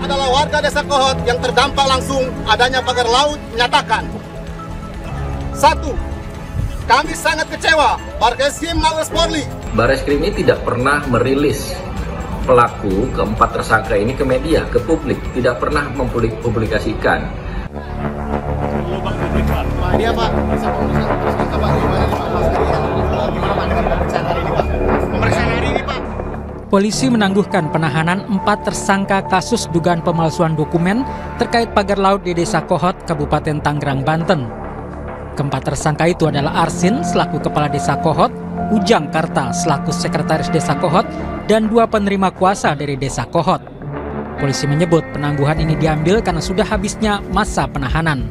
adalah warga Desa Kohot yang terdampak langsung adanya pagar laut menyatakan. 1. Kami sangat kecewa Bareskrim Mabes Polri. Bareskrim ini tidak pernah merilis pelaku keempat tersangka ini ke media, ke publik, tidak pernah mempublikasikan. Dia Pak, bisa tersangka Pak, gimana Pak pemeriksaan hari ini Pak? Pemeriksaan hari ini Pak. Polisi menangguhkan penahanan 4 tersangka kasus dugaan pemalsuan dokumen terkait pagar laut di Desa Kohot, Kabupaten Tangerang, Banten. Keempat tersangka itu adalah Arsin selaku Kepala Desa Kohot, Ujang Karta selaku Sekretaris Desa Kohot, dan 2 penerima kuasa dari Desa Kohot. Polisi menyebut penangguhan ini diambil karena sudah habisnya masa penahanan.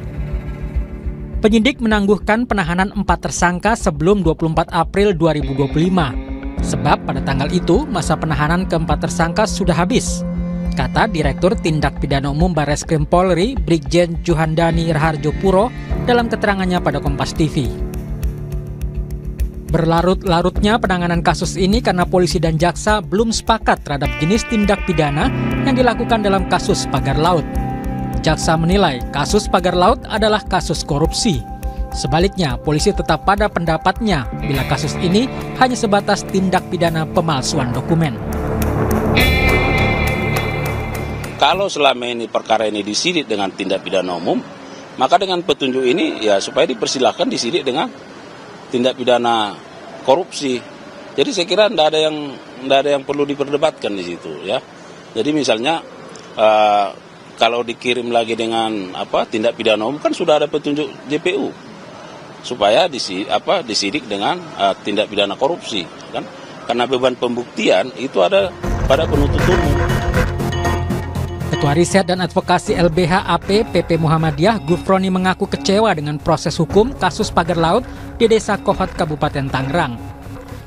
Penyidik menangguhkan penahanan 4 tersangka sebelum 24 April 2025. Sebab pada tanggal itu masa penahanan keempat tersangka sudah habis, kata Direktur Tindak Pidana Umum Bareskrim Polri Brigjen Juhandani Raharjo Puro dalam keterangannya pada Kompas TV. Berlarut-larutnya penanganan kasus ini karena polisi dan jaksa belum sepakat terhadap jenis tindak pidana yang dilakukan dalam kasus pagar laut. Jaksa menilai kasus pagar laut adalah kasus korupsi. Sebaliknya, polisi tetap pada pendapatnya bila kasus ini hanya sebatas tindak pidana pemalsuan dokumen. Kalau selama ini perkara ini disidik dengan tindak pidana umum, maka dengan petunjuk ini ya supaya dipersilahkan disidik dengan tindak pidana korupsi. Jadi saya kira tidak ada yang perlu diperdebatkan di situ ya. Jadi misalnya kalau dikirim lagi dengan tindak pidana umum kan sudah ada petunjuk JPU supaya disidik dengan tindak pidana korupsi kan. Karena beban pembuktian itu ada pada penuntut umum. Ketua Riset dan Advokasi LBH AP PP Muhammadiyah Gufroni mengaku kecewa dengan proses hukum kasus pagar laut di Desa Kohot, Kabupaten Tangerang.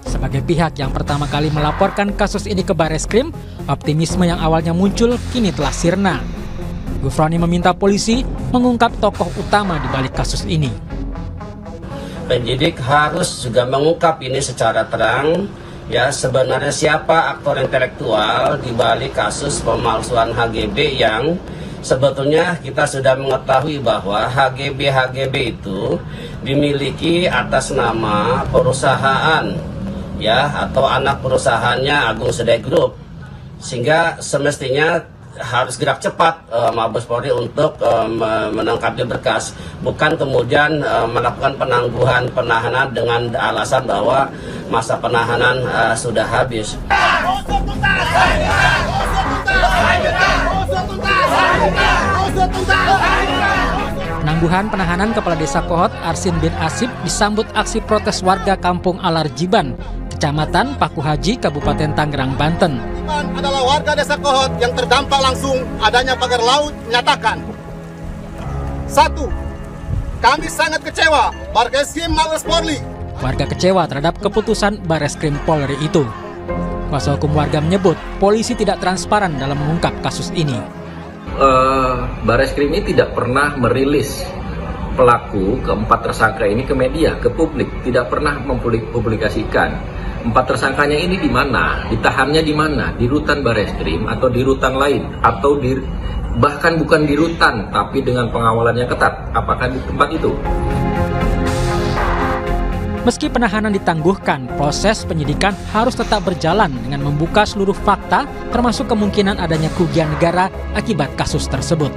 Sebagai pihak yang pertama kali melaporkan kasus ini ke Bareskrim, optimisme yang awalnya muncul kini telah sirna. Gufroni meminta polisi mengungkap tokoh utama di balik kasus ini. Penyidik harus juga mengungkap ini secara terang, ya sebenarnya siapa aktor intelektual di balik kasus pemalsuan HGB yang sebetulnya kita sudah mengetahui bahwa HGB itu dimiliki atas nama perusahaan ya atau anak perusahaannya Agung Sedai Group, sehingga semestinya harus gerak cepat Mabes Polri untuk menangkap berkas, bukan kemudian melakukan penahanan dengan alasan bahwa masa penahanan sudah habis. Penangguhan penahanan Kepala Desa Kohot Arsin bin Asib disambut aksi protes warga Kampung Alarjiban, Kecamatan Paku Haji, Kabupaten Tangerang, Banten. Adalah warga Desa Kohot yang terdampak langsung adanya pagar laut menyatakan. 1. Kami sangat kecewa Bareskrim Mabes Polri. Warga kecewa terhadap keputusan Bareskrim Polri itu. Kuasa hukum warga menyebut polisi tidak transparan dalam mengungkap kasus ini. Bareskrim ini tidak pernah merilis pelaku keempat tersangka ini ke media, ke publik, tidak pernah mempublikasikan. 4 tersangkanya ini di mana, ditahannya di mana, di rutan Bareskrim atau di rutan lain, atau bahkan bukan di rutan tapi dengan pengawalan yang ketat. Apakah di tempat itu? Meski penahanan ditangguhkan, proses penyidikan harus tetap berjalan dengan membuka seluruh fakta termasuk kemungkinan adanya kerugian negara akibat kasus tersebut.